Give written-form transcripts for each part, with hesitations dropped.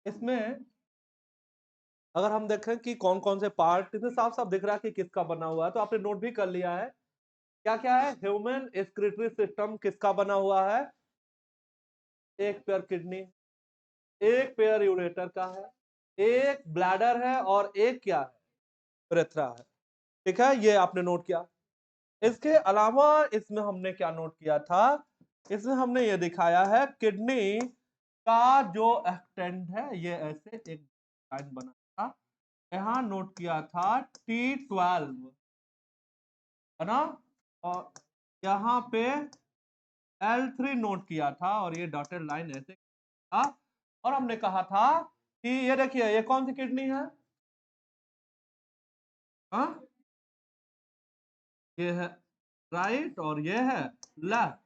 इसमें अगर हम देखें कि कौन कौन से पार्ट, इसमें साफ साफ दिख रहा है कि किसका बना हुआ है, तो आपने नोट भी कर लिया है। क्या क्या है? ह्यूमन एक्सक्रीटरी सिस्टम किसका बना हुआ है? एक पेयर किडनी, एक पेयर यूरेटर का है, एक ब्लैडर है और एक क्या है? प्रेथरा है। ठीक है, ये आपने नोट किया। इसके अलावा इसमें हमने क्या नोट किया था? इसमें हमने ये दिखाया है किडनी का जो एक्सटेंड है, ये ऐसे एक लाइन बना था। यहाँ नोट किया था T12, है ना, और यहाँ पे L3 नोट किया था, और ये डॉटेड लाइन ऐसे था। और हमने कहा था कि ये देखिए, ये कौन सी किडनी है? हाँ, ये है राइट और ये है लेफ्ट।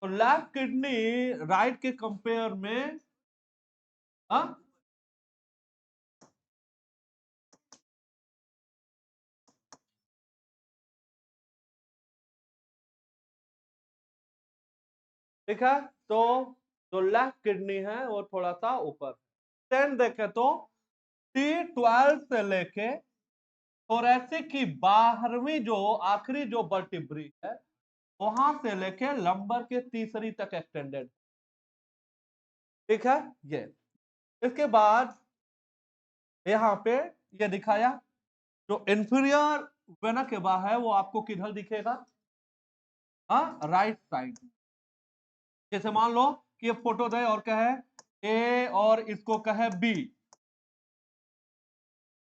तो लेफ्ट किडनी राइट के कंपेयर में, हाँ, ठीक है। तो जो लेफ्ट किडनी है वो थोड़ा सा ऊपर। टेन देखे तो T12 से लेके थोरैसिक की बाहरवीं जो आखिरी जो वर्टिब्री है, वहां से लेके लंबर के तीसरी तक एक्सटेंडेड। ठीक है, ये इसके बाद यहाँ पे ये दिखाया जो इंफीरियर वेना केवा है वो आपको किधर दिखेगा? हाँ, राइट साइड। जैसे मान लो कि ये फोटो दे और कहे ए और इसको कहे बी,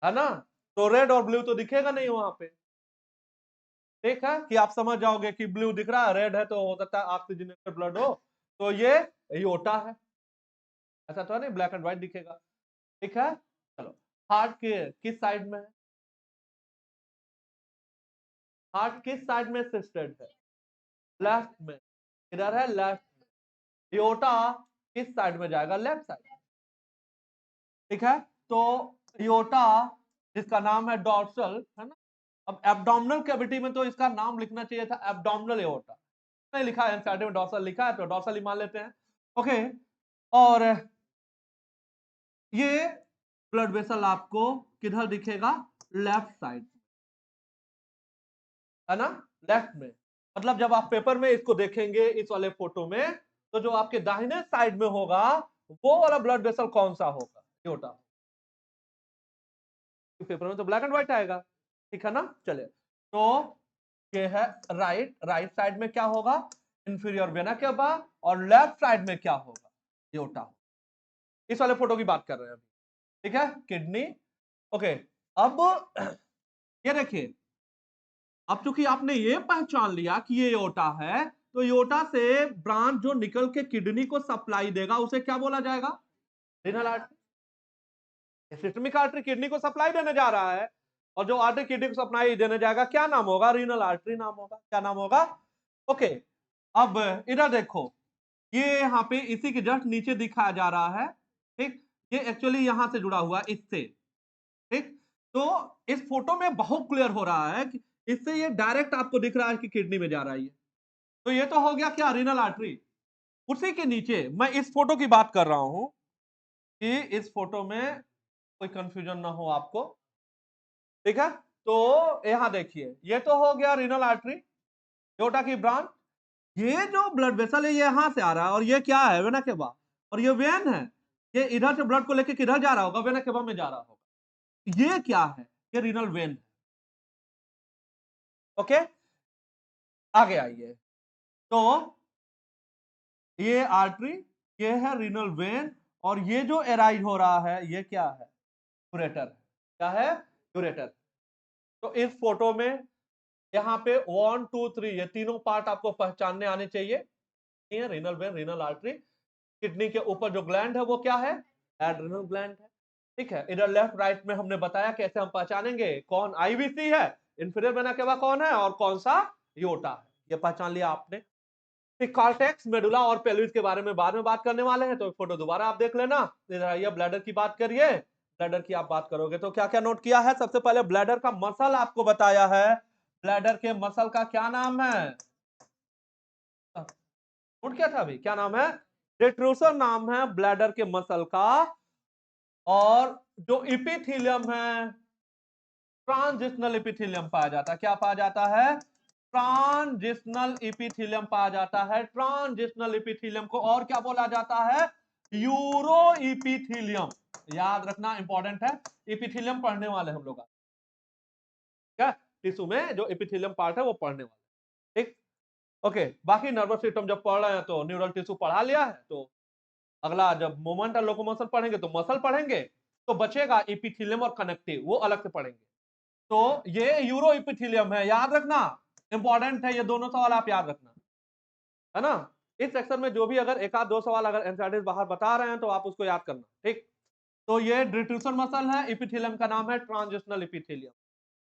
है ना, तो रेड और ब्लू तो दिखेगा नहीं वहां पे। ठीक है, कि आप समझ जाओगे कि ब्लू दिख रहा है, रेड है, तो हो सकता है ऑक्सीजनेटेड ब्लड हो। तो ये योटा है, ऐसा तो नहीं ब्लैक एंड व्हाइट दिखेगा। ठीक है, चलो। हार्ट के किस साइड में है? हार्ट किस साइड में सिस्टेड है? लेफ्ट में। इधर है लेफ्ट में। योटा किस साइड में जाएगा? Left side. ठीक है, तो योटा जिसका नाम है डॉर्सल, है ना। अब एब्डोमिनल कैविटी में तो इसका नाम लिखना चाहिए था एब्डोमिनल एओर्टा, नहीं लिखा है, एनसीईआरटी में डॉर्सल लिखा है, तो डॉर्सल ही मान लेते हैं। ओके, और ये ब्लड वेसल आपको किधर दिखेगा? लेफ्ट साइड, है ना, लेफ्ट में। मतलब जब आप पेपर में इसको देखेंगे इस वाले फोटो में, तो जो आपके दाहिने साइड में होगा वो वाला ब्लड वेसल कौन सा होगा? एओर्टा। पेपर में तो ब्लैक एंड व्हाइट आएगा। ठीक है ना, चलिए। तो ये है राइट, राइट साइड में क्या होगा? इंफीरियर वेना केवा, और लेफ्ट साइड में क्या होगा? एओर्टा। इस वाले फोटो की बात कर रहे हैं अभी। ठीक है, किडनी। ओके, अब ये देखिए, अब चूंकि आपने ये पहचान लिया कि ये एओर्टा है, तो एओर्टा से ब्रांच जो निकल के किडनी को सप्लाई देगा उसे क्या बोला जाएगा? Renal artery. Systemic artery kidney को सप्लाई देने जा रहा है, और जो आर्टरी किडनी को सप्लाई देने जाएगा क्या नाम होगा? रीनल आर्टरी नाम होगा। क्या नाम होगा? ओके, अब इधर देखो, ये यहाँ पे इसी के जस्ट नीचे दिखाया जा रहा है। ठीक, ये एक्चुअली यहां से जुड़ा हुआ है इससे। ठीक, तो इस फोटो में बहुत क्लियर हो रहा है कि इससे ये डायरेक्ट आपको दिख रहा है कि किडनी में जा रहा है ये। तो ये तो हो गया क्या? Renal artery. उसी के नीचे मैं इस फोटो की बात कर रहा हूं कि इस फोटो में कोई कंफ्यूजन ना हो आपको। ठीक है, तो यहां देखिए, ये तो हो गया रीनल आर्टरी, एओर्टा की ब्रांच। ये जो ब्लड वेसल है ये यहां से आ रहा है, और ये क्या है? Vena cava. और ये वेन है, ये इधर से ब्लड को लेके किधर जा रहा होगा? वेना केवा में जा रहा होगा। ये क्या है? ये रीनल वेन है। ओके, आगे आइए। तो ये आर्टरी, ये है रीनल वेन, और ये जो एराइज हो रहा है ये क्या है? यूरेटर। क्या है? यूरेटर। तो इस फोटो में यहाँ पे 1 2 3 ये तीनों पार्ट आपको पहचानने आने चाहिए। ये renal vein, renal artery. Kidney के ऊपर जो ग्लैंड है वो क्या है? एड्रिनल ग्लैंड है। ठीक है, इधर लेफ्ट राइट में हमने बताया कैसे हम पहचानेंगे कौन आईवीसी है, इंफीरियर वेना केवा कौन है, और कौन सा योटा है। ये पहचान लिया आपने। कॉर्टेक्स, मेडुला और पेल्विस के बारे में बाद में बात करने वाले हैं, तो फोटो दोबारा आप देख लेना। इधर आइए, ब्लैडर की बात करिए। ब्लैडर की आप बात करोगे तो क्या क्या नोट किया है? सबसे पहले ब्लैडर का मसल आपको बताया है। ब्लैडर के मसल का क्या नाम है? नोट किया था अभी, क्या नाम है? रेट्रोसर नाम है ब्लैडर के मसल का। और जो इपिथीलियम है, ट्रांजिशनल इपिथीलियम पाया जाता है। क्या पाया जाता है? ट्रांजिशनल इपिथीलियम पाया जाता है। ट्रांजिशनल इपिथीलियम को और क्या बोला जाता है? Euro epithelium. याद रखना, इंपॉर्टेंट है, इपिथीलियम पढ़ने वाले हम लोग। क्या टिश्यू में जो इपिथीलियम पार्ट है वो पढ़ने वाले। ठीक, ओके। बाकी नर्वस सिस्टम जब पढ़ रहे हैं तो न्यूरल टिश्यू पढ़ा लिया है, तो अगला जब मूवमेंट और लोकोमोशन पढ़ेंगे तो मसल पढ़ेंगे, तो बचेगा इपिथीलियम और कनेक्टिव, वो अलग से पढ़ेंगे। तो ये यूरो इपिथीलियम है, याद रखना, इंपॉर्टेंट है, ये दोनों सवाल आप याद रखना, है ना। इस सेक्शन में जो भी अगर एक आध दो सवाल अगर एनसीईआरटी बाहर बता रहे हैं तो आप उसको याद करना। ठीक, तो ये डिट्रूसन मसल है, इपिथीलियम का नाम है ट्रांजिशनल इपिथीलियम।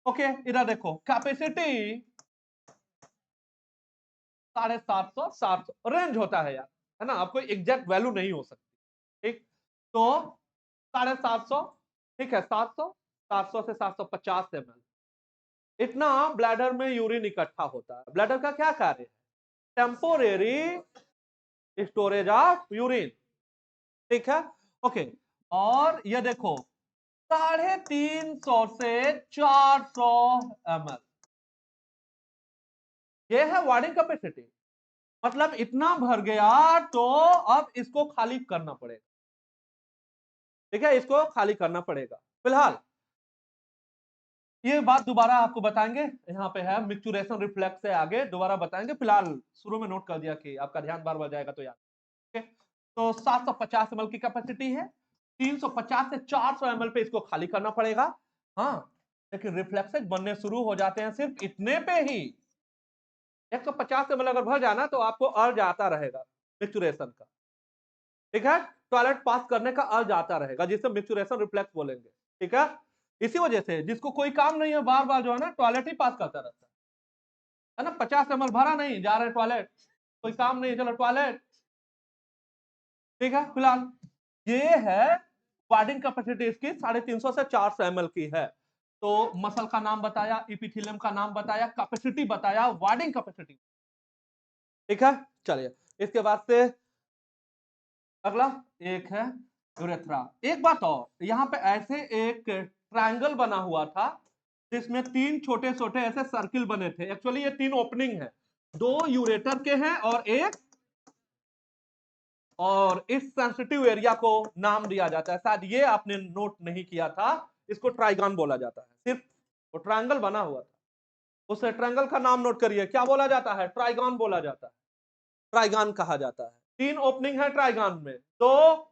ओके, इधर देखो, कैपेसिटी 750 700 रेंज होता है यार, है ना, आपको एग्जैक्ट वैल्यू नहीं हो सकती। ठीक, तो 750, ठीक है, 700 से 750 ml इतना ब्लैडर में यूरिन इकट्ठा होता है। ब्लैडर का क्या कार्य है? Temporary storage of urine. ठीक है, ओके। और ये देखो, 350 से 400 ml, ये है वार्डिंग कैपेसिटी। मतलब इतना भर गया तो अब इसको खाली करना पड़ेगा। ठीक है, इसको खाली करना पड़ेगा। फिलहाल ये बात दोबारा आपको बताएंगे, यहाँ पे है मिक्चुरेशन रिफ्लेक्स से आगे दोबारा बताएंगे। फिलहाल शुरू में नोट कर दिया कि आपका ध्यान बार बार जाएगा तो याद। ठीक है, तो 750 ml की कैपेसिटी है, 350 से 400 ml पे इसको खाली करना पड़ेगा। हाँ, लेकिन रिफ्लेक्सेज बनने शुरू हो जाते हैं सिर्फ इतने पे ही। 150 ml अगर भर जाना तो आपको अर्ज आता रहेगा मिक्चुरेशन का। ठीक है, टॉयलेट पास करने का अर्ज आता रहेगा, जिसे मिक्चुरेशन रिफ्लेक्स बोलेंगे। ठीक है, इसी वजह से जिसको कोई काम नहीं है बार बार जो है ना टॉयलेट ही पास करता रहता है ना। 50 ml भरा, नहीं जा रहे टॉयलेट, कोई काम नहीं, चलो टॉयलेट। ठीक है, फिलहाल ये है वार्डिंग कैपेसिटी, इसकी 350 से 400 ml की है। तो मसल का नाम बताया, इपिथेलियम का नाम बताया, कैपेसिटी बताया, वार्डिंग कैपेसिटी। ठीक है, चलिए इसके बाद से अगला एक है यूरेथ्रा। एक बात और, यहाँ पे ऐसे एक ट्रायंगल बना हुआ था जिसमें 3 छोटे छोटे ऐसे सर्किल बने थे। एक्चुअली ये 3 ओपनिंग है, 2 यूरेटर के हैं और एक, और इस सेंसिटिव एरिया को नाम दिया जाता है, शायद ये आपने नोट नहीं किया था, इसको ट्राइगन बोला जाता है। सिर्फ वो ट्रायंगल बना हुआ था, उस ट्रायंगल का नाम नोट करिए, क्या बोला जाता है? ट्राइगन बोला जाता है, ट्राइगन कहा जाता है। 3 ओपनिंग है ट्राइगन में, 2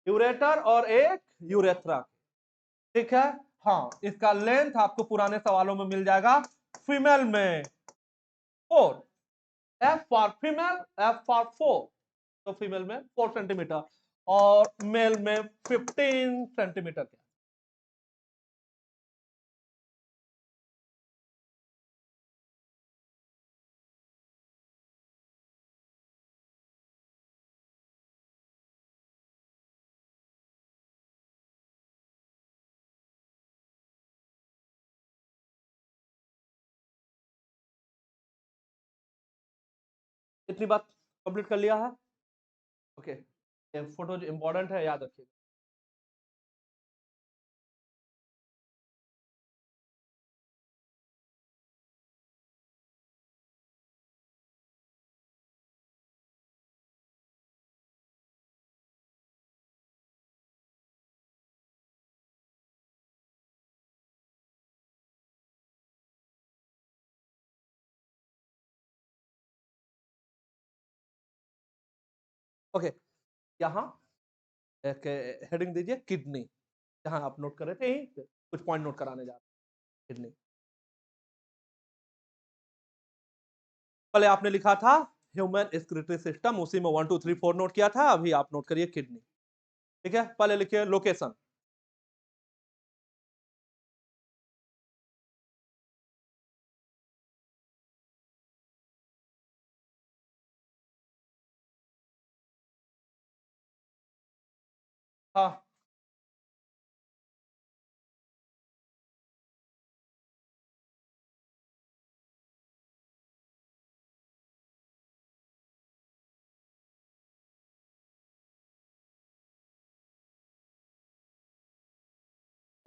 यूरेटर और एक यूरेथ्रा। ठीक है, हाँ, इसका लेंथ आपको पुराने सवालों में मिल जाएगा। फीमेल में 4, F for female, F for 4, तो फीमेल में 4 सेंटीमीटर और मेल में 15 सेंटीमीटर। इतनी बात कंप्लीट कर लिया है। ओके, फोटो इंपॉर्टेंट है, याद रखिए। ओके, यहाँ एक हेडिंग दीजिए किडनी, जहां आप नोट कर रहे थे, कुछ पॉइंट नोट कराने जा रहे हैं। किडनी पहले आपने लिखा था ह्यूमन एक्सक्रीटरी सिस्टम, उसी में 1 2 3 4 नोट किया था, अभी आप नोट करिए किडनी। ठीक है, पहले लिखिए लोकेशन। हाँ,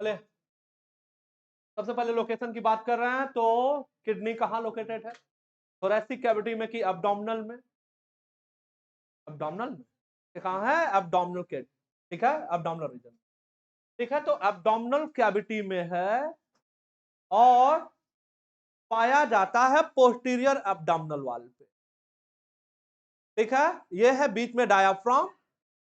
चले सबसे पहले लोकेशन की बात कर रहे हैं, तो किडनी कहाँ लोकेटेड है? थोरैसिक कैविटी में कि एब्डोमिनल में? एब्डोमिनल में। कहाँ है? एब्डोमिनल के, ठीक है, एब्डोमिनल रीजन, ठीक है। तो एब्डोमिनल कैविटी में है और पाया जाता है पोस्टीरियर एब्डोमिनल वॉल पे, ठीक है। ये है बीच में डायाफ्राम,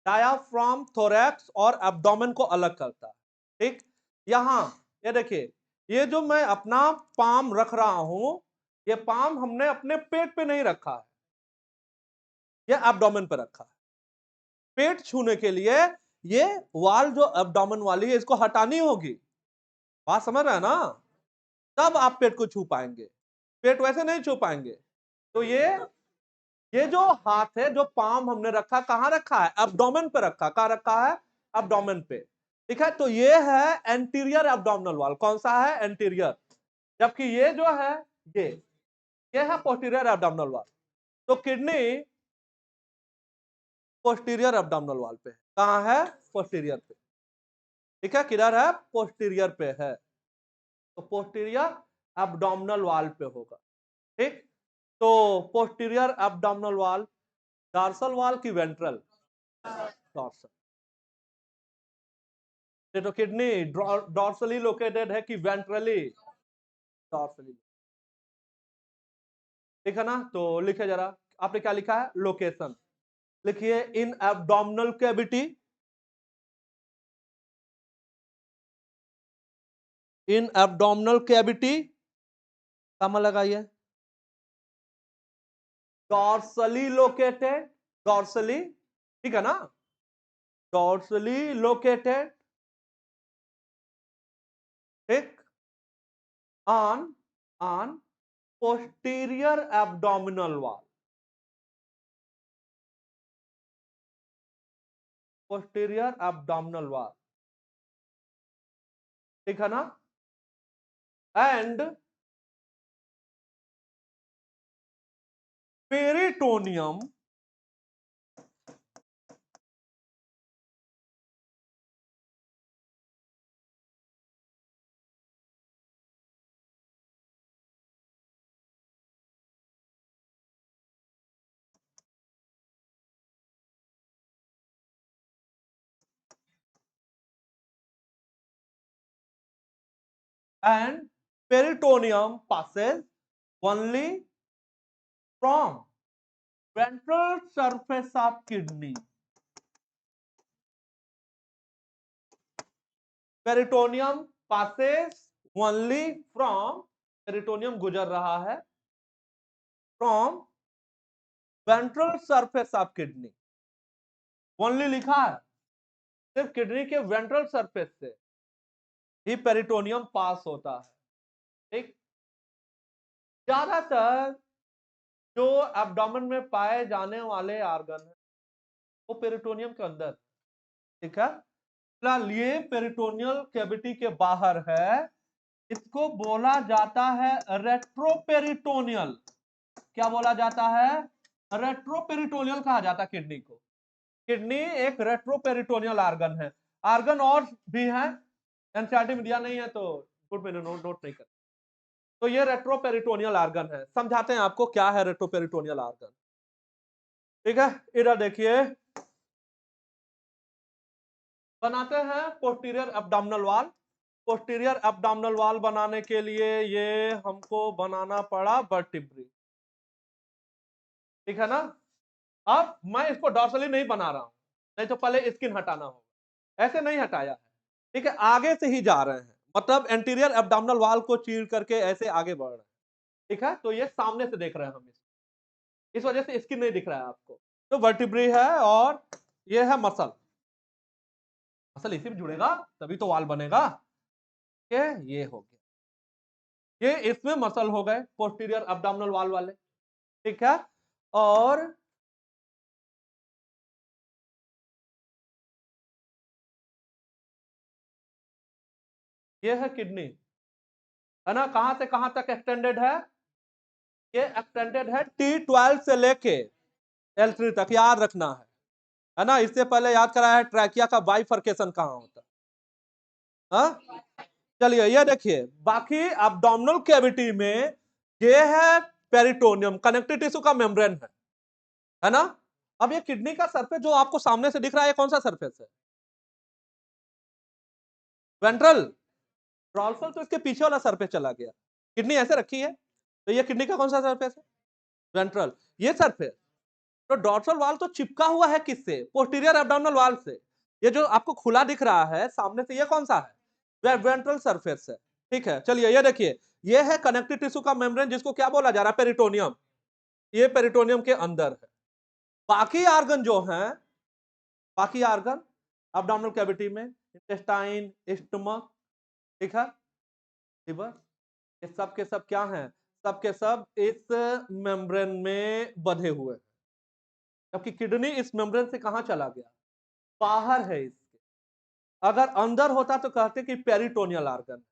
डायाफ्राम थोरैक्स और एब्डोमेन को अलग करता है, ठीक। यहां ये देखिए, ये जो मैं अपना पाम रख रहा हूं, ये पाम हमने अपने पेट पे नहीं रखा है, ये एब्डोमेन पे रखा है। पेट छूने के लिए ये वाल जो एब्डोमेन वाली है इसको हटानी होगी, बात समझ रहे हैं ना, तब आप पेट को छू पाएंगे, पेट वैसे नहीं छू पाएंगे। तो ये जो हाथ है, जो पाम हमने रखा, कहां रखा है? एब्डोमेन पे रखा। कहां रखा है? एब्डोमेन पे, ठीक है। तो ये है एंटीरियर एब्डोमिनल वॉल। कौन सा है? एंटीरियर। जबकि ये जो है ये है पोस्टीरियर एब्डोमिनल वॉल। तो किडनी पोस्टीरियर एब्डोमिनल वॉल पे है। कहां है? पोस्टीरियर पे, ठीक है। किधर है? पोस्टीरियर पे है, तो पोस्टीरियर एब्डोमिनल वॉल पे होगा, ठीक। तो posterior abdominal wall dorsal wall की वेंट्रल? डॉर्सल। ये तो किडनी डॉर्सली लोकेटेड है कि वेंट्रली? डॉर्सली, ठीक है ना। तो लिखे जरा, आपने क्या लिखा है? लोकेशन लिखिए। In abdominal cavity, in abdominal cavity कम लगाइए, डॉर्सली लोकेटेड, डॉर्सली, ठीक है ना, डॉर्सली लोकेटेड, ठीक, on on posterior abdominal wall, posterior abdominal wall, ठीक है ना। And peritoneum, and peritoneum passes only from ventral surface of kidney. Peritoneum passes only from, peritoneum गुजर रहा है from ventral surface of kidney. Only लिखा है, सिर्फ किडनी के वेंट्रल सरफेस से ही पेरिटोनियम पास होता है, ठीक। ज्यादातर जो एब्डोमेन में पाए जाने वाले ऑर्गन है वो पेरिटोनियम के अंदर, ठीक है। फिलहाल ये पेरिटोनियल कैविटी के बाहर है, इसको बोला जाता है रेट्रोपेरिटोनियल। क्या बोला जाता है? रेट्रोपेरिटोनियल कहा जाता है किडनी को। किडनी एक रेट्रोपेरिटोनियल ऑर्गन है। ऑर्गन और भी है, एनसीईआरटी में दिया नहीं है तो गुड में नोट नहीं कर। तो ये रेट्रोपेरिटोनियल ऑर्गन है। समझाते हैं आपको क्या है रेट्रोपेरिटोनियल ऑर्गन, ठीक है। इधर देखिए, बनाते हैं posterior abdominal wall. Posterior abdominal wall बनाने के लिए ये हमको बनाना पड़ा वर्टिब्री, ठीक है ना। अब मैं इसको डॉर्सली नहीं बना रहा हूं, नहीं तो पहले स्किन हटाना होगा, ऐसे नहीं हटाया है, ठीक है। आगे से ही जा रहे हैं, मतलब एंटीरियर एब्डोमिनल वॉल को चीर करके ऐसे आगे बढ़ रहे हैं, ठीक है। तो ये सामने से देख रहे हैं हम, इस वजह से स्किन नहीं दिख रहा है आपको। तो वर्टिब्री है और ये है मसल, मसल इसी में जुड़ेगा तभी तो वाल बनेगा, ये हो गया, ये इसमें मसल हो गए पोस्टीरियर एब्डोमिनल वॉल वाले, ठीक है। और ये है किडनी, है ना, कहां से कहां तक एक्सटेंडेड है? ये एक्सटेंडेड है T12 से लेके L3 तक, याद रखना है ना। इससे पहले याद कराया है ट्रैकिया का बाइफर्केशन कहां होता है, हाँ? चलिए ये देखिए, बाकी एब्डोमिनल कैविटी में ये है पेरिटोनियम, कनेक्टिव टिश्यू का मेम्ब्रेन है ना। अब ये किडनी का सरफेस जो आपको सामने से दिख रहा है, कौन सा सरफेस है? वेंट्रल। डॉर्सल तो इसके पीछे वाला सरफेस चला गया, किडनी ऐसे रखी है, तो ये किडनी का कौन सा सरफेस है? वेंट्रल। ये सरफेस, तो डॉर्सल वाल तो चिपका हुआ है किससे? पोस्टीरियर एब्डोमिनल वाल से। ये जो आपको खुला दिख रहा है सामने से, ये कौन सा है? वेंट्रल सरफेस है। ठीक है, चलिए ये देखिए, ये है कनेक्टिव टिश्यू का मेम्ब्रेन, जिसको क्या बोला जा रहा है? पेरिटोनियम। ये पेरिटोनियम के अंदर है। बाकी आर्गन जो हैं, बाकी आर्गन एब्डोमिनल कैविटी में, इंटेस्टाइन, स्टमक, ठीक है, लिवर, ये सब के सब क्या हैं? सब के सब इस मेम्ब्रेन में बंधे हुए हैं। जबकि किडनी इस मेम्ब्रेन से कहां चला गया? बाहर है इसके। अगर अंदर होता तो कहते कि पेरिटोनियल आर्गन,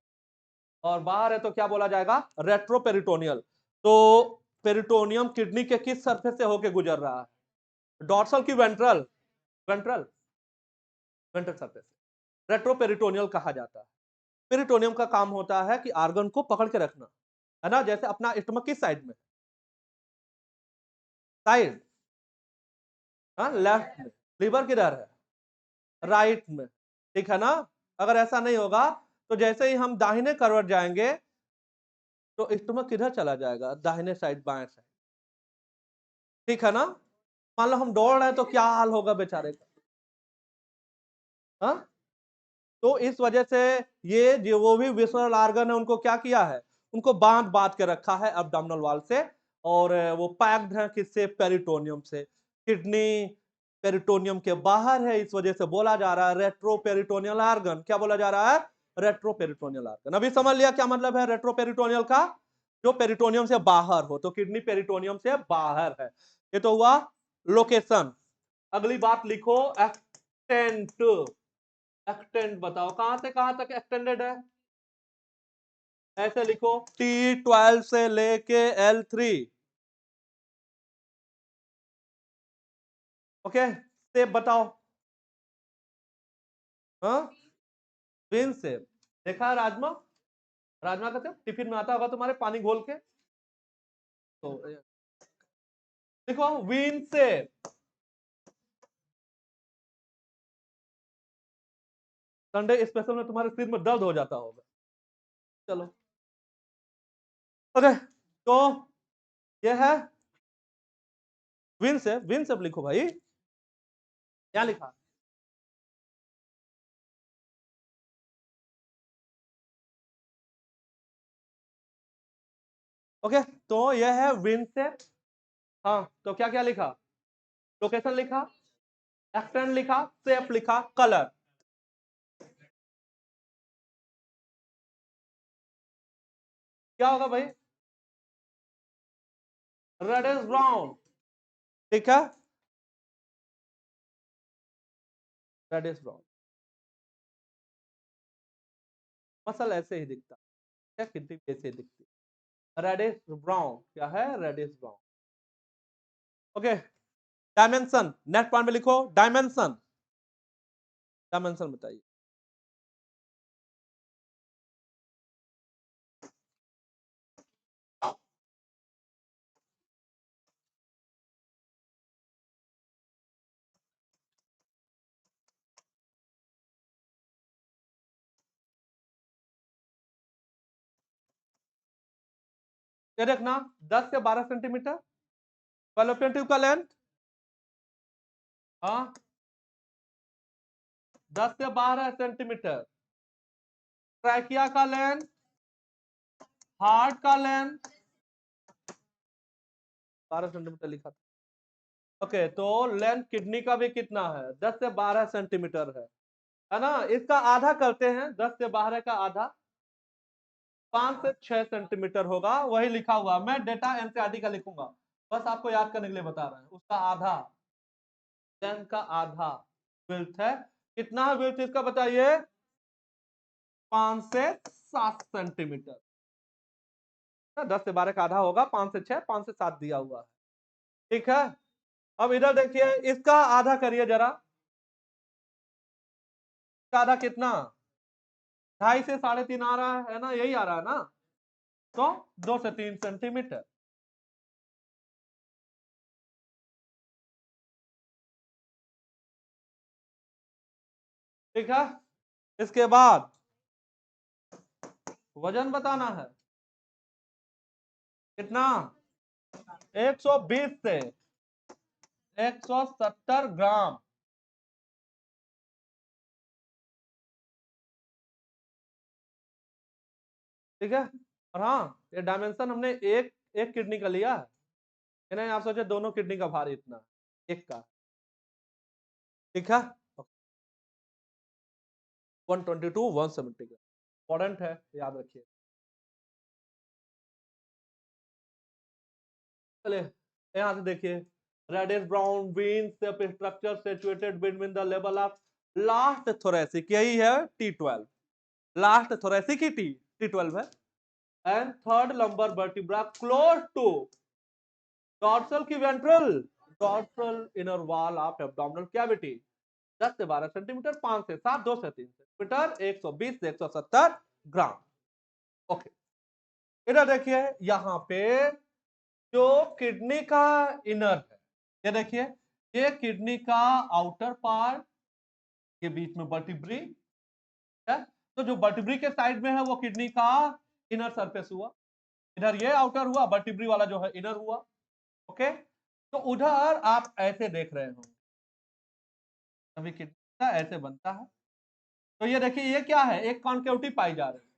और बाहर है तो क्या बोला जाएगा? रेट्रोपेरिटोनियल। तो पेरिटोनियम किडनी के किस सरफेस से होकर गुजर रहा है? डॉर्सल की ventral? Ventral, ventral surface. Retroperitoneal कहा जाता है। पेरिटोनियम का काम होता है कि आर्गन को पकड़ के रखना, है ना। जैसे अपना स्टमक किस साइड में? साइड, हाँ लेफ्ट में। लीवर किधर है? राइट में, ठीक है ना। अगर ऐसा नहीं होगा तो जैसे ही हम दाहिने करवट जाएंगे तो स्टमक किधर चला जाएगा? दाहिने साइड, बाएं साइड, ठीक है ना। मान लो हम दौड़ रहे हैं तो क्या हाल होगा बेचारे का, हाँ। तो इस वजह से ये जो वो भी विसरल आर्गन है, उनको क्या किया है? उनको बांध बांध के रखा है एब्डोमिनल वॉल से, और वो पैक्ड है किससे? पेरिटोनियम से। किडनी पेरिटोनियम के बाहर है, इस वजह से बोला जा रहा है रेट्रोपेरिटोनियल आर्गन। क्या बोला जा रहा है? Retroperitoneal organ. अभी समझ लिया क्या मतलब है रेट्रोपेरिटोनियल का? जो पेरिटोनियम से बाहर हो, तो किडनी पेरिटोनियम से बाहर है। ये तो हुआ लोकेशन। अगली बात लिखो, एक्सटेंट। एक्सटेंड बताओ, कहां से कहां तक एक्सटेंडेड है? ऐसे लिखो, T12 से लेके L3। ओके, शेप बताओ। हाँ, विन शेप। देखा है राजमा? राजमा का शेप टिफिन में आता होगा तुम्हारे, पानी घोल के। तो देखो, विन शेप। संडे स्पेशल में तुम्हारे सिर में दर्द हो जाता होगा। चलो, ओके, तो ये है विन शेप। विन शेप लिखो भाई, क्या लिखा? ओके, तो ये है विन शेप। हाँ, तो क्या क्या लिखा? लोकेशन लिखा, एक्सटेंड लिखा, शेप लिखा, कलर। क्या होगा भाई? रेडिश ब्राउन, ठीक है, रेडिश ब्राउन। मसल ऐसे ही दिखता है, कितनी ऐसे ही दिखती है। रेडिश ब्राउन क्या है? Reddish brown. Okay, dimension next point में लिखो, डायमेंशन। डायमेंशन बताइए। ये देखना, 10 से 12 सेंटीमीटर फैलोपियन ट्यूब का लेंथ। हाँ, 10 से 12 सेंटीमीटर। ट्रैकिया का लेंथ, हार्ट का लेंथ 12 सेंटीमीटर लिखा था। ओके, तो लेंथ किडनी का भी कितना है? 10 से 12 सेंटीमीटर है ना। इसका आधा करते हैं, 10 से 12 का आधा 5 से 6 सेंटीमीटर होगा, वही लिखा हुआ। मैं डेटा एनसीईआरटी का लिखूंगा, बस आपको याद करने के लिए बता रहे हैं। उसका आधा, लेंथ का आधा विड्थ है। कितना है विड्थ इसका बताइए? 5 से 7 सेंटीमीटर। 10 से 12 का आधा होगा, 5 से 6, 5 से 7 दिया हुआ है, ठीक है। अब इधर देखिए, इसका आधा करिए जरा। इसका आधा कितना? 2.5 से 3.5 आ रहा है ना, यही आ रहा है ना, तो 2 से 3 सेंटीमीटर। ठीक है, इसके बाद वजन बताना है कितना, 120 से 170 ग्राम। ठीक है, और हाँ ये डायमेंशन हमने एक एक किडनी का लिया है, नहीं आप सोचे दोनों किडनी का भार इतना, एक का। ठीक है, 122 170 ग्राम, इंपॉर्टेंट है, याद रखिए। चलिए यहाँ से देखिए, reddish brown veins structure situated between the level of last thoracic, यही है T12, लास्ट थोरेसिक ही T12 है, and third lumbar vertebra close to dorsal की ventral, dorsal inner wall of abdominal cavity, 10 से 12 सेंटीमीटर, 5 से 7, 2 से 3 सेंटीमीटर, 120 से 170 ग्राम। Okay, इधर देखिए यहाँ पे जो किडनी का इनर है, ये देखिए ये किडनी का आउटर पार्ट, ये बीच में वर्टिब्री है, तो जो वर्टिब्री के साइड में है वो किडनी का इनर सरफेस हुआ, इधर ये आउटर हुआ, वर्टिब्री वाला जो है इनर हुआ। ओके, तो उधर आप ऐसे देख रहे हो, अभी किडनी का ऐसे बनता है, तो ये देखिए ये क्या है, एक कॉन्केविटी पाई जा रही है,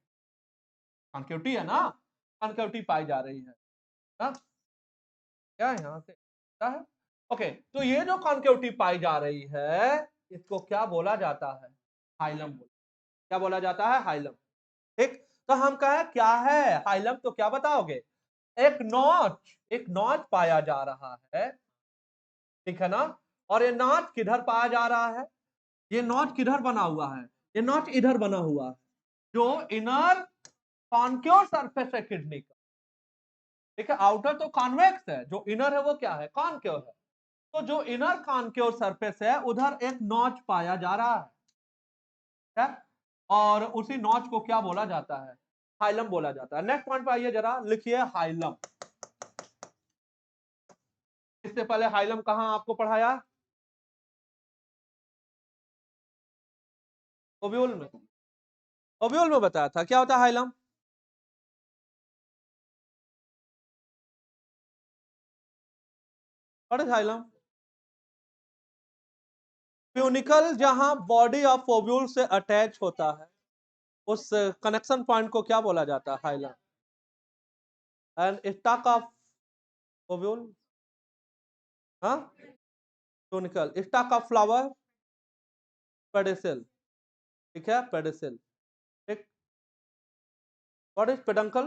कॉन्केविटी है ना, कॉन्केविटी पाई जा रही है ना? क्या यहाँ से है? ओके, तो ये जो कॉन्केविटी पाई जा रही है इसको क्या बोला जाता है, हाइलम बोला, क्या बोला जाता है, हाइलम। ठीक, तो हम कहें क्या है हाइलम, तो क्या बताओगे, एक नॉच पाया जा रहा है, ठीक है ना, और ये नॉच किधर पाया जा रहा है, ये नॉच किधर बना हुआ है, ये नॉच इधर बना हुआ है, जो इनर कॉन्केव सरफेस है किडनी का। ठीक है, आउटर तो कॉन्वेक्स है, जो इनर है वो क्या है, कॉन्केव है, तो जो इनर कॉन्केव सरफेस है उधर एक नॉच पाया जा रहा है, और उसी नॉच को क्या बोला जाता है, हाइलम बोला जाता है। नेक्स्ट पॉइंट पे आइए जरा, लिखिए हाइलम। इससे पहले हाइलम कहां आपको पढ़ाया, ओव्यूल में, ओव्यूल में बताया था, क्या होता है हाइलम, व्हाट इज हाइलम, प्यूनिकल जहां बॉडी ऑफ ओव्यूल से अटैच होता है, उस कनेक्शन पॉइंट को क्या बोला जाता है, hilum. And stock of ovule, हाँ, प्यूनिकल, स्टॉक ऑफ फ्लावर, पेडिसल, ठीक है, पेडिसल। ठीक, व्हाट इज पेडंकल,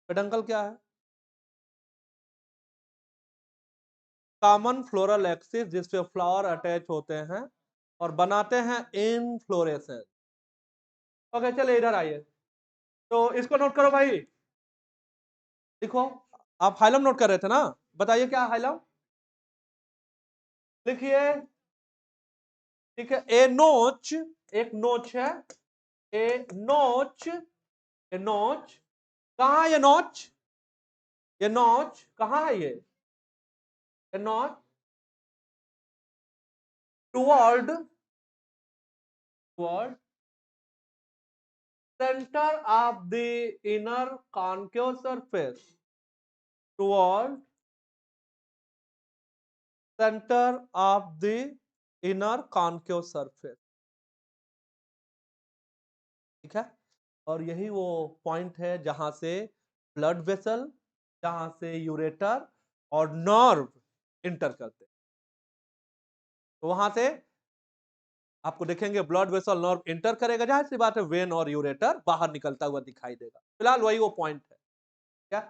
पेडंकल क्या है, कॉमन फ्लोरल एक्सिस जिसपे फ्लावर अटैच होते हैं और बनाते हैं इनफ्लोरेसेंस। ओके, चलिए इधर आइए, तो इसको नोट करो भाई, देखो आप हाइलम नोट कर रहे थे ना, बताइए क्या हाइलम, लिखिए। ठीक है, ए नोच, एक नोच है, ए नोच, ए नोच, कहां है ये नोच, ये नोच कहां है ये नोच, toward, toward center of the inner concave surface, toward center of the inner concave surface। ठीक है, और यही वो पॉइंट है जहां से ब्लड वेसल, जहां से यूरेटर और नर्व इंटर करते हैं, तो वहां से आपको देखेंगे ब्लड वेसल नर्व इंटर करेगा, जाहिर सी बात है वेन और यूरेटर बाहर निकलता हुआ दिखाई देगा, फिलहाल वही वो पॉइंट है। क्या,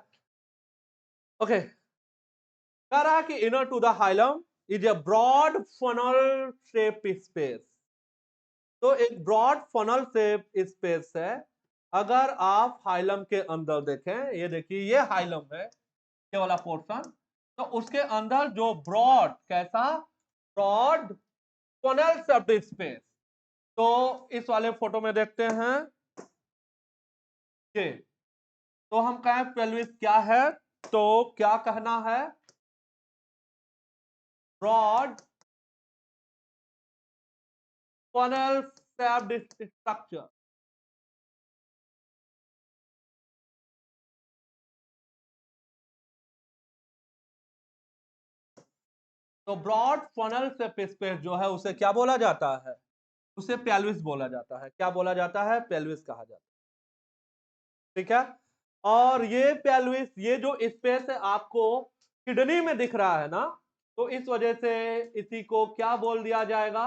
ओके, कह रहा है कि inner to the hilum is a broad funnel shape space, तो एक ब्रॉड फनल शेप स्पेस है, अगर आप हाइलम के अंदर देखें, ये देखिए ये हाइलम है, ये वाला पोर्शन, तो उसके अंदर जो ब्रॉड, कैसा, ब्रॉड funnel shaped space। तो इस वाले फोटो में देखते हैं ये, तो हम कहें पेल्विस क्या है, तो क्या कहना है, ब्रॉड funnel shaped structure। तो ब्रॉड फनल स्पेस जो है उसे क्या बोला जाता है, उसे पेल्विस बोला जाता है। क्या बोला जाता है, पेल्विस कहा जाता है। ठीक है, और ये पेल्विस, ये जो स्पेस है आपको किडनी में दिख रहा है ना, तो इस वजह से इसी को क्या बोल दिया जाएगा,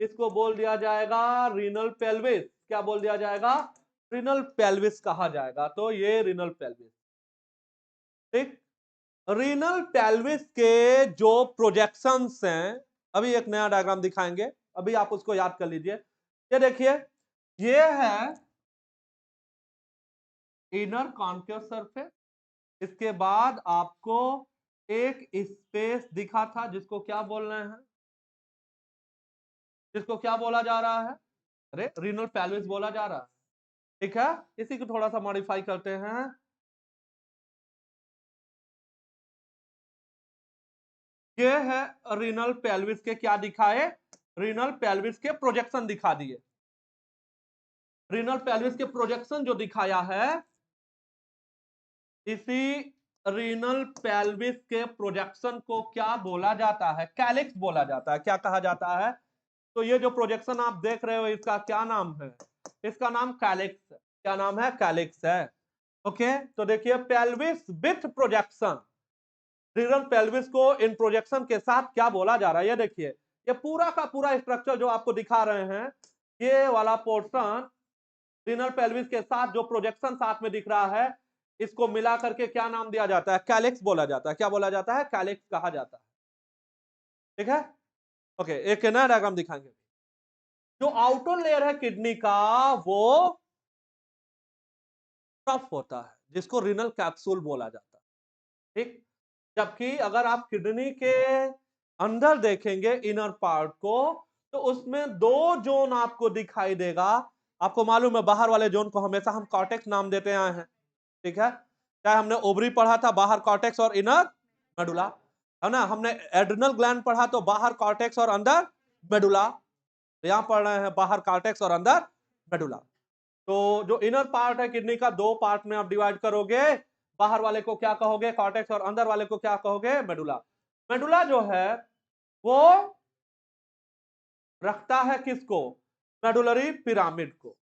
इसको बोल दिया जाएगा रीनल पेल्विस। क्या बोल दिया जाएगा, रीनल पेल्विस कहा जाएगा। तो ये रीनल पेल्विस। ठीक, रीनल पेल्विस के जो प्रोजेक्शंस हैं, अभी एक नया डायग्राम दिखाएंगे, अभी आप उसको याद कर लीजिए। ये देखिए, ये है इनर कॉन्केव सरफेस। इसके बाद आपको एक स्पेस दिखा था जिसको क्या बोल रहे हैं, जिसको क्या बोला जा रहा है, अरे रीनल पेल्विस बोला जा रहा है। ठीक है, इसी को थोड़ा सा मॉडिफाई करते हैं। ये है रीनल पेल्विस के क्या दिखाए, रीनल पेल्विस के प्रोजेक्शन दिखा दिए। रीनल पेल्विस के प्रोजेक्शन जो दिखाया है, इसी रीनल पेल्विस के प्रोजेक्शन को क्या बोला जाता है, कैलिक्स बोला जाता है। क्या कहा जाता है, तो ये जो प्रोजेक्शन आप देख रहे हो इसका क्या नाम है, इसका नाम कैलिक्स है। क्या नाम है, कैलिक्स है। ओके, तो देखिए pelvis with projection, renal pelvis को इन प्रोजेक्शन के साथ क्या बोला जा रहा है, ये देखिए, ये पूरा का पूरा स्ट्रक्चर जो आपको दिखा रहे हैं, ये वाला पोर्शन रीनल पेल्विस के साथ जो प्रोजेक्शन साथ में दिख रहा है, इसको मिला करके क्या नाम दिया जाता है, कैलिक्स बोला जाता है। क्या बोला जाता है, कैलिक्स कहा जाता है। ठीक है, ओके, एक नया डायग्राम दिखाएंगे। जो आउटर लेयर है किडनी का, वो टफ होता है, जिसको रीनल कैप्सूल बोला जाता है। ठीक, जबकि अगर आप किडनी के अंदर देखेंगे इनर पार्ट को, तो उसमें दो जोन आपको दिखाई देगा। आपको मालूम है, बाहर वाले जोन को हमेशा हम कॉर्टेक्स नाम देते आए हैं। ठीक है, चाहे हमने ओवरी पढ़ा था, बाहर कॉर्टेक्स और इनर मेडुला, है ना, हमने एड्रिनल ग्लैंड पढ़ा तो बाहर कॉर्टेक्स और अंदर मेडुला, यहां पढ़ रहे हैं बाहर कॉर्टेक्स और अंदर मेडुला। तो जो इनर पार्ट है किडनी का, दो पार्ट में आप डिवाइड करोगे, बाहर वाले को क्या कहोगे, कॉर्टेक्स, और अंदर वाले को क्या कहोगे, मेडुला। मेडुला जो है वो रखता है किसको, मेडुलरी पिरामिड को।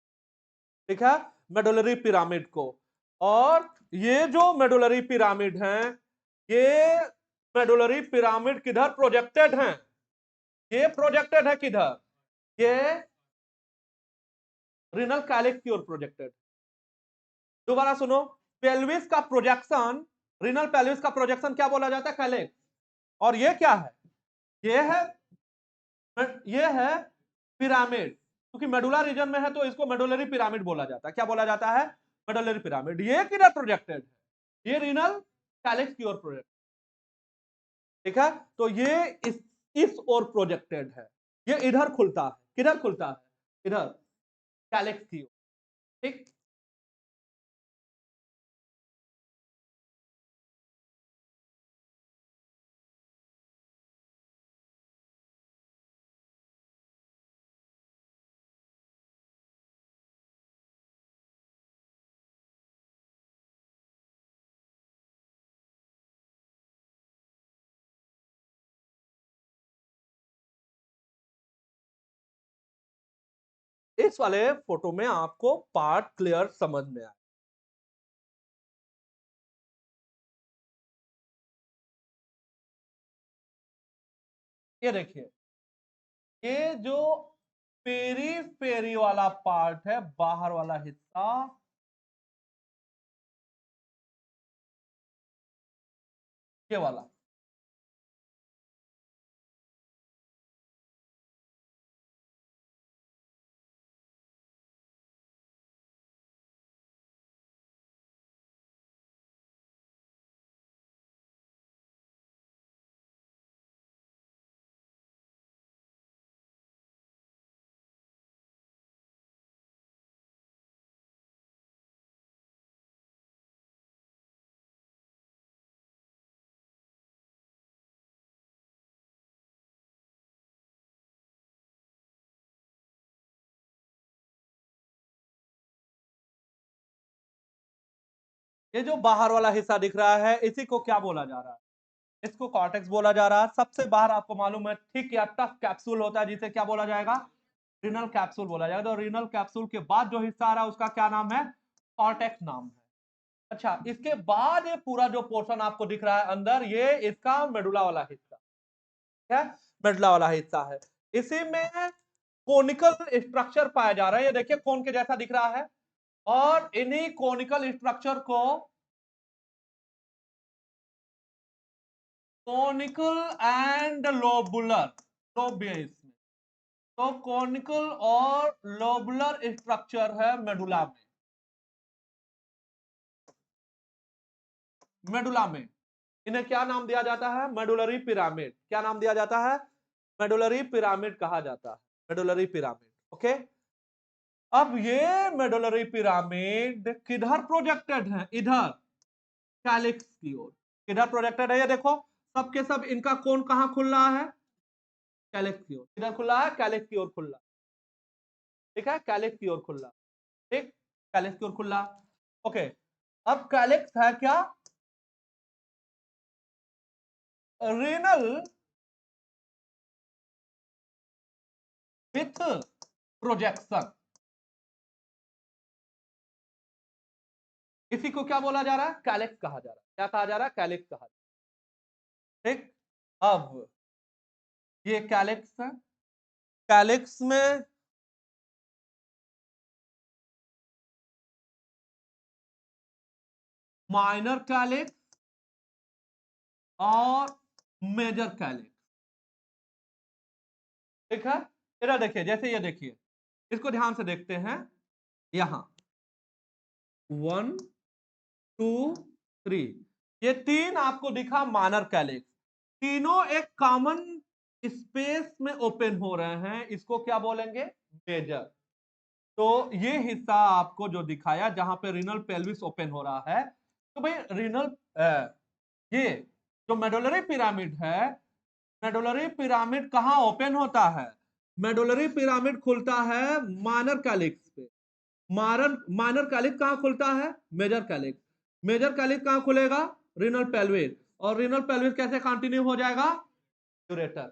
ठीक है, मेडुलरी पिरामिड को। और ये जो मेडुलरी पिरामिड है, ये मेडुलरी पिरामिड किधर प्रोजेक्टेड है, ये प्रोजेक्टेड है किधर, ये रीनल कैलिक्स की ओर प्रोजेक्टेड। दोबारा सुनो, पेल्विस का प्रोजेक्शन, रीनल पेल्विस का प्रोजेक्शन क्या बोला जाता है, कैलिक्स। और ये क्या है, ये है, ये है पिरामिड, क्योंकि मेडुला रीजन में है तो इसको मेडुलरी पिरामिड बोला जाता है। क्या बोला जाता है, मेडुलरी पिरामिड। ये किधर प्रोजेक्टेड है, ये रीनल कैलिक्स की ओर प्रोजेक्ट। ठीक है, तो ये इस ओर प्रोजेक्टेड है, ये इधर खुलता है, किधर खुलता है, इधर कैलिक्स की ओर। ठीक, इस वाले फोटो में आपको पार्ट क्लियर समझ में आया। ये देखिए, ये जो पेरी पेरी वाला पार्ट है, बाहर वाला हिस्सा, ये वाला, ये जो बाहर वाला हिस्सा दिख रहा है इसी को क्या बोला जा रहा है? इसको कॉर्टेक्स बोला जा रहा है। सबसे बाहर आपको मालूम है थिक या टफ कैप्सूल होता है जिसे क्या बोला जाएगा? रीनल कैप्सूल बोला जाएगा। तो रीनल कैप्सूल के बाद जो हिस्सा आ रहा है उसका क्या नाम है? कॉर्टेक्स नाम है। अच्छा, इसके बाद ये पूरा जो पोर्शन आपको दिख रहा है अंदर, ये इसका मेडुला वाला हिस्सा, क्या मेडुला वाला हिस्सा है। इसी में कोनिकल स्ट्रक्चर पाया जा रहा है। ये देखिए कोन के जैसा दिख रहा है, और इन्हीं कोनिकल स्ट्रक्चर को कोनिकल एंड लोबुलर, लोब भी है इसमें, तो कोनिकल और लोबुलर स्ट्रक्चर है मेडुला में। मेडुला में इन्हें क्या नाम दिया जाता है? Medullary pyramid. क्या नाम दिया जाता है? मेडुलरी पिरामिड कहा जाता है, मेडुलरी पिरामिड। ओके, अब ये मेडुलरी पिरामिड किधर प्रोजेक्टेड है? इधर कैलिक्स की ओर। किधर प्रोजेक्टेड है? ये देखो सबके सब इनका कोन कहां खुल रहा है? कैलिक्स की ओर। किधर खुला है? कैलिक्स की ओर खुल रहा। ठीक है, कैलिक्स की ओर खुल रहा। ठीक, कैलिक्स की ओर खुला। ओके, अब कैलिक्स है क्या? Renal with projection. इसी को क्या बोला जा रहा है? कैलिक्स कहा जा रहा है। क्या कहा जा रहा है? कैलिक्स कहा जा रहा है। ठीक, अब ये कैलिक्स है। कैलिक्स में माइनर कैलिक्स और मेजर कैलिक्स। ठीक है, इधर देखिए, जैसे ये देखिए, इसको ध्यान से देखते हैं। यहां 1 2 3, ये तीन आपको दिखा माइनर कैलिक्स। तीनों एक कॉमन स्पेस में ओपन हो रहे हैं, इसको क्या बोलेंगे? मेजर। तो ये हिस्सा आपको जो दिखाया जहां पे रीनल पेल्विस ओपन हो रहा है, तो भाई रीनल ये जो मेडुलरी पिरामिड है, मेडुलरी पिरामिड कहां ओपन होता है? मेडुलरी पिरामिड खुलता है माइनर कैलिक्स पे। माइनर माइनर कैलिक्स कहां खुलता है? Major calyx. मेजर कैलिक्स कहां खुलेगा? Renal pelvis. और रीनल पेल्विस कैसे कंटिन्यू हो जाएगा? यूरेटर।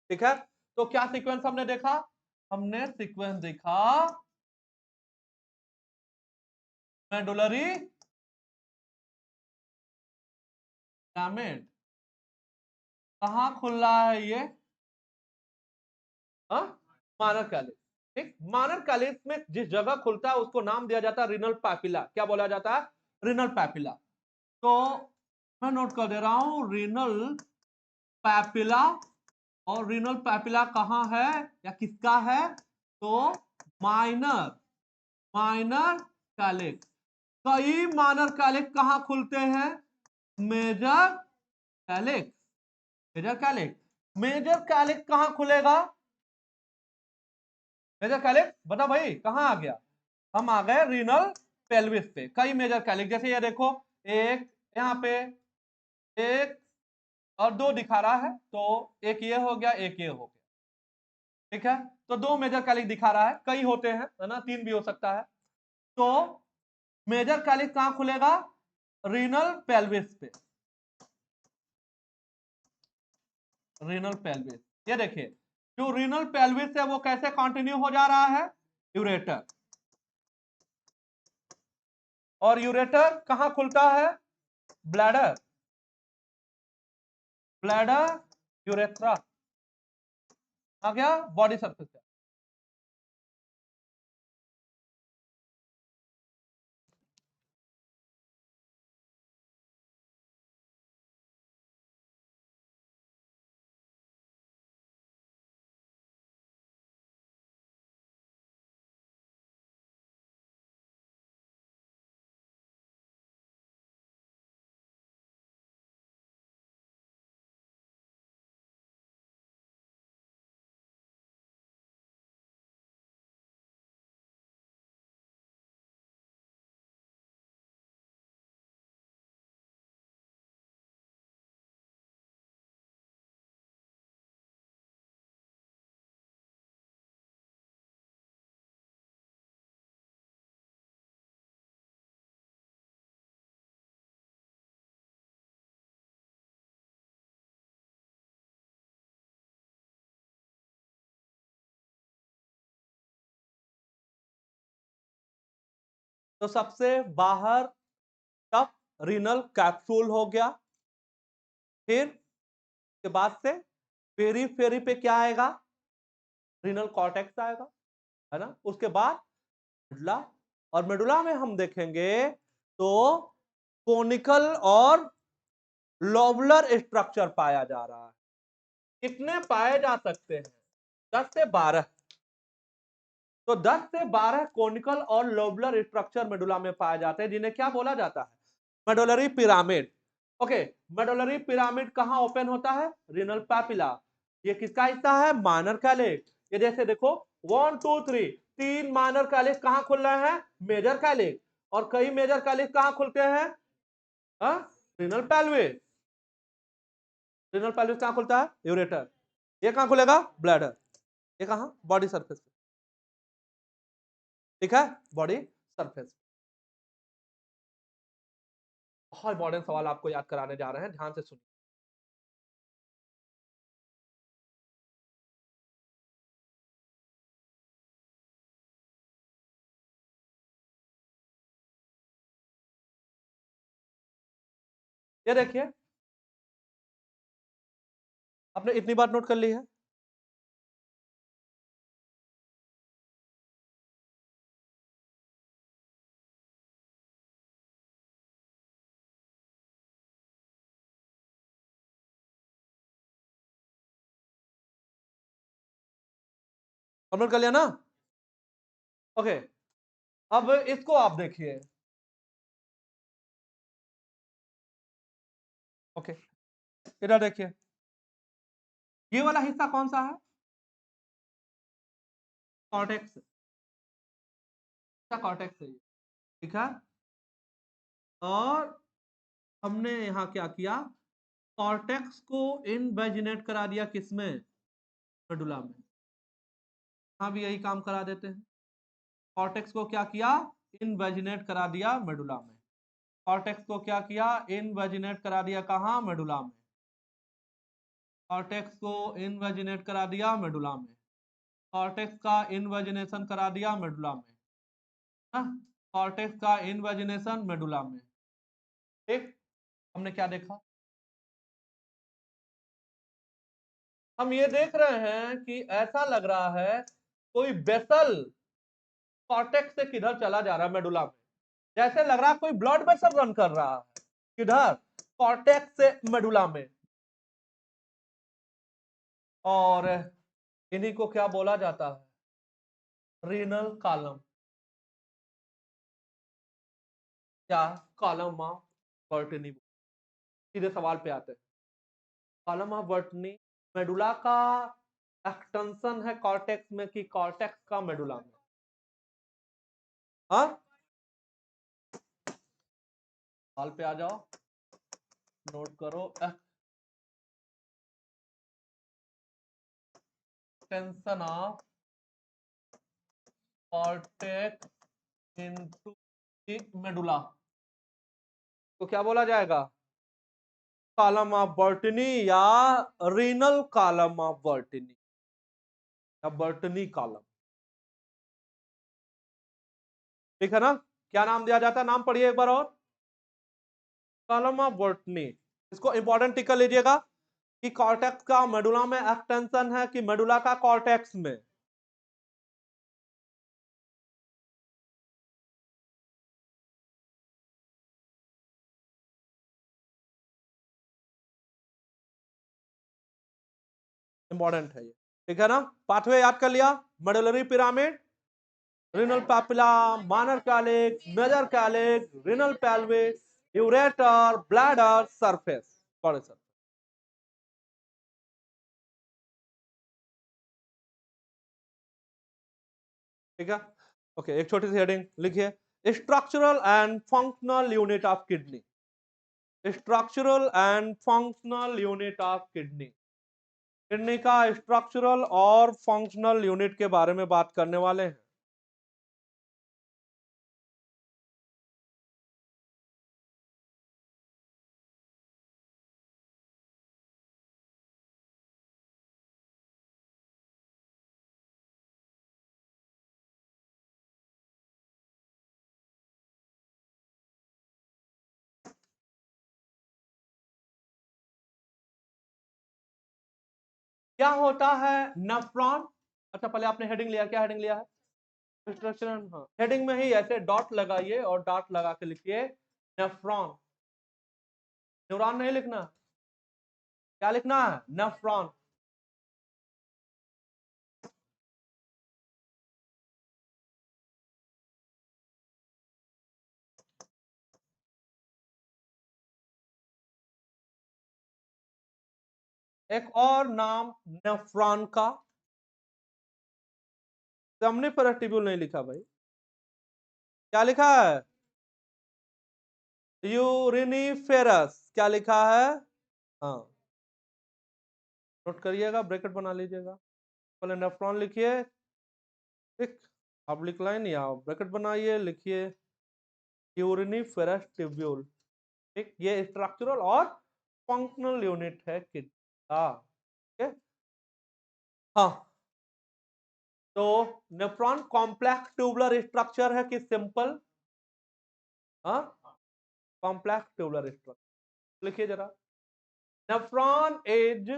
ठीक है, तो क्या सीक्वेंस हमने देखा? हमने सीक्वेंस देखा मेडुलरी पिरामिड कहां खुल रहा है ये? मानर कैलिस। ठीक, मानर कैलिस में जिस जगह खुलता है उसको नाम दिया जाता है रीनल पैपिला। क्या बोला जाता है? Renal papilla. तो मैं नोट कर दे रहा हूं रीनल पैपिला। और रीनल पैपिला कहां है या किसका है? तो माइनर माइनर कैलिक्स। कई माइनर कैलिक्स कहां खुलते हैं? Major calyx. Major calyx, major calyx कहां खुलेगा? मेजर कैलिक्स बता भाई कहां आ गया? हम आ गए रीनल पेल्विस पे। कई मेजर कैलिक्स, जैसे ये देखो, एक यहाँ पे, एक और दो दिखा रहा है, तो एक ये हो गया, एक ये हो गया। ठीक है, तो दो मेजर कैलिक्स दिखा रहा है, कई होते हैं, है ना, तीन भी हो सकता है। तो मेजर कैलिक्स कहां खुलेगा? रीनल पेल्विस पे। रीनल पेल्विस, ये देखिए, जो रीनल पेल्विस है वो कैसे कंटिन्यू हो जा रहा है? यूरेटर। और यूरेटर कहां खुलता है? ब्लैडर। ब्लैडर, यूरेथ्रा आ गया बॉडी सरफेस। तो सबसे बाहर तब रीनल कैप्सूल हो गया, फिर के बाद से पेरीफेरी पे क्या आएगा, रीनल कॉर्टेक्स आएगा, है ना। उसके बाद मेडुला, और मेडुला में हम देखेंगे तो कोनिकल और लोबुलर स्ट्रक्चर पाया जा रहा है। कितने पाए जा सकते हैं, 10 से 12। तो 10 से 12 कोनिकल और लोबुलर स्ट्रक्चर मेडुला में पाए जाते हैं, जिन्हें क्या बोला जाता है, medullary pyramid. Okay, medullary pyramid कहां ओपन होता है, रीनल पैपिला। ये किसका हिस्सा है, माइनर कैलिक्स। ये जैसे देखो 1 2 3, 3 माइनर कैलिक्स कहां खुल रहे हैं, मेजर कैलिक्स, और कई मेजर कैलिक्स कहां खुलते हैं, रीनल पेल्विस। रीनल पेल्विस कहां खुलता है, यूरेटर। ये कहां खुलेगा, ब्लैडर। ये कहां, बॉडी सरफेस, ठीक है, बॉडी सरफेस। बहुत इंपॉर्टेंट सवाल आपको याद कराने जा रहे हैं, ध्यान से सुनिए। ये देखिए, आपने इतनी बार नोट कर ली है, नोट कर लिया ना। ओके, अब इसको आप देखिए। ओके, इधर देखिए, ये वाला हिस्सा कौन सा है, कॉर्टेक्स, कॉर्टेक्स है ये, ठीक है। और हमने यहाँ क्या किया, कॉर्टेक्स को इनवेजिनेट करा दिया, किसमें, मेडुला में। यहाँ भी यही काम करा देते हैं, कॉर्टेक्स को क्या किया, इनवेजिनेट करा दिया मेडुला में। कॉर्टेक्स को क्या किया, इनवेजिनेट करा दिया कहाँ, मेडुला में। कॉर्टेक्स को इनवेजिनेट करा दिया मेडुला में, कॉर्टेक्स का इनवेजिनेशन करा दिया मेडुला में, कॉर्टेक्स का इनवेजिनेशन मेडुला में। ठीक, हमने क्या देखा, हम ये देख रहे हैं कि ऐसा लग रहा है कोई वेसल कॉर्टेक्स से किधर चला जा रहा है, मेडुला में। जैसे लग रहा है कोई ब्लड वेसल रन कर रहा है, किधर, कॉर्टेक्स से मेडुला में। और इन्हीं को क्या बोला जाता है, रीनल कॉलम या कॉलम ऑफ बर्टनी। सीधे सवाल पे आते हैं, कॉलम ऑफ बर्टनी मेडुला का एक्सटेंशन है कॉर्टेक्स में कि कॉर्टेक्स का मेडुला में, हाँ, सवाल पे आ जाओ, नोट करो, extension of cortex into medulla तो क्या बोला जाएगा, कॉलम ऑफ बर्टनी या रीनल कॉलम ऑफ बर्टनी या बर्टनी कॉलम, ठीक है ना। क्या नाम दिया जाता है, नाम पढ़िए एक बार और, कॉलम ऑफ बर्टनी। इसको इंपॉर्टेंट टिक कर लीजिएगा कि कॉर्टेक्स का मेडुला में एक्सटेंशन है कि मेडुला का कॉर्टेक्स में। इंपॉर्टेंट है ये, ठीक है ना। पाथवे याद कर लिया, medullary pyramid, renal papilla, minor calyx, major calyx, renal pelvis, ureter, bladder, surface, बड़े सरफेस, ठीक है। ओके, एक छोटी सी हेडिंग लिखिए, structural and functional unit of kidney, structural and functional unit of kidney. Kidney का स्ट्रक्चरल और फंक्शनल यूनिट के बारे में बात करने वाले हैं। क्या होता है नेफ्रॉन? अच्छा पहले आपने हेडिंग लिया, क्या हेडिंग लिया है? इंस्ट्रक्शन। हाँ, हेडिंग में ही ऐसे डॉट लगाइए और डॉट लगा के लिखिए नेफ्रॉन। न्यूरॉन नहीं लिखना, क्या लिखना है? नेफ्रॉन। एक और नाम नेफ्रॉन का, समनिफरस ट्यूब्यूल नहीं लिखा भाई, क्या लिखा है? यूरिनिफेरस। क्या लिखा है? हाँ, नोट करिएगा, ब्रैकेट बना लीजिएगा। पहले नेफ्रॉन लिखिए, ठीक, आप लिख लाइन या ब्रैकेट बनाइए, लिखिए यूरिनिफेरस ट्यूब्यूल। ठीक, ये स्ट्रक्चरल और फंक्शनल यूनिट है किडनी का। ठीक है, हाँ। तो नेफ्रॉन कॉम्प्लेक्स ट्यूबुलर स्ट्रक्चर है कि सिंपल? हाँ, कॉम्प्लेक्स ट्यूबुलर स्ट्रक्चर। लिखिए जरा, nephron is,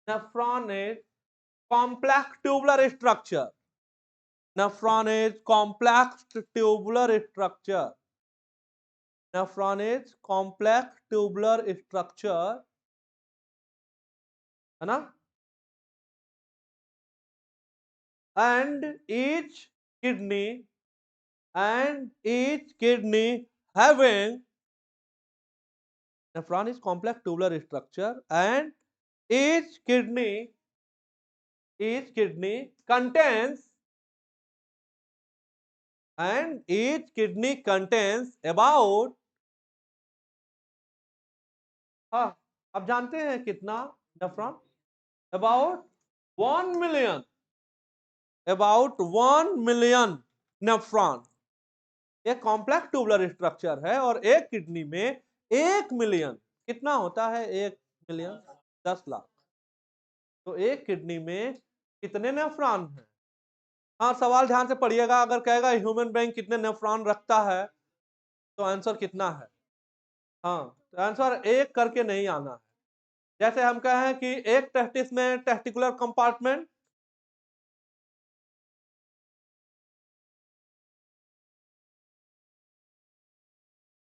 nephron is complex tubular structure. Nephron is complex tubular structure. Nephron is complex tubular structure, है ना? And kidney each kidney having, nephron is complex tubular structure and each kidney contains, and each kidney contains about, हाँ, आप जानते हैं कितना nephron? About 1 million, about 1 million nephron. एक complex tubular structure है और एक किडनी में 1 मिलियन, कितना होता है 1 मिलियन? 10 लाख। तो एक किडनी में कितने नेफ्रॉन हैं? हाँ, सवाल ध्यान से पढ़िएगा, अगर कहेगा ह्यूमन बीइंग कितने नेफ्रॉन रखता है तो आंसर कितना है? हाँ, तो आंसर एक करके नहीं आना है। जैसे हम कहें कि एक टेस्टिस में टेस्टिकुलर कंपार्टमेंट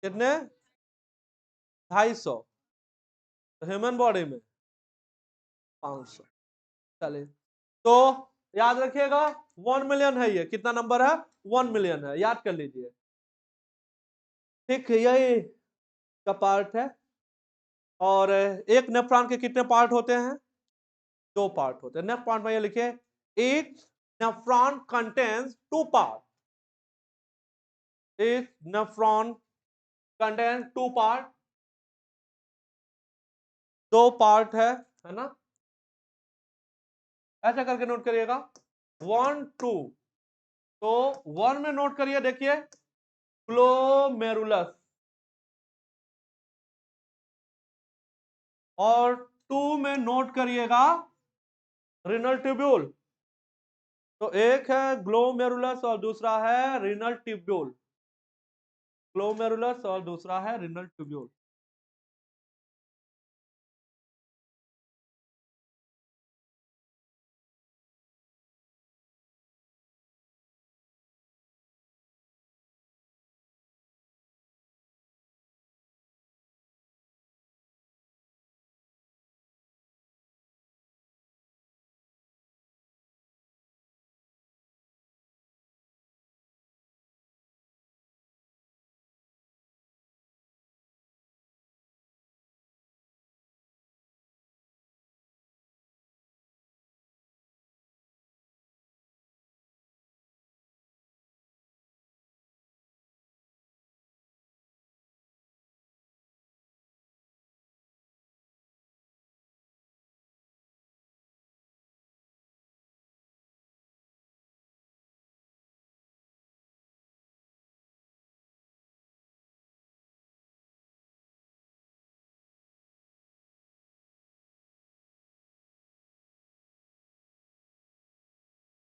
कितने? 250। ह्यूमन बॉडी में 500। चलिए, तो याद रखिएगा 1 मिलियन है, ये कितना नंबर है? 1 मिलियन है, याद कर लीजिए। ठीक, यही का पार्ट है। और एक नेफ्रॉन के कितने पार्ट होते हैं? 2 पार्ट होते हैं। नेक्स्ट पार्ट में ये लिखिए, each nephron contains 2 part. Each nephron contains 2 part, 2 part है ना? ऐसा करके नोट करिएगा 1 2। तो 1 में नोट करिए, देखिए ग्लोमेरुलस, और 2 में नोट करिएगा रीनल ट्यूब्यूल। तो एक है ग्लोमेरुलस और दूसरा है रीनल ट्यूब्यूल। ग्लोमेरुलस और दूसरा है रीनल ट्यूब्यूल।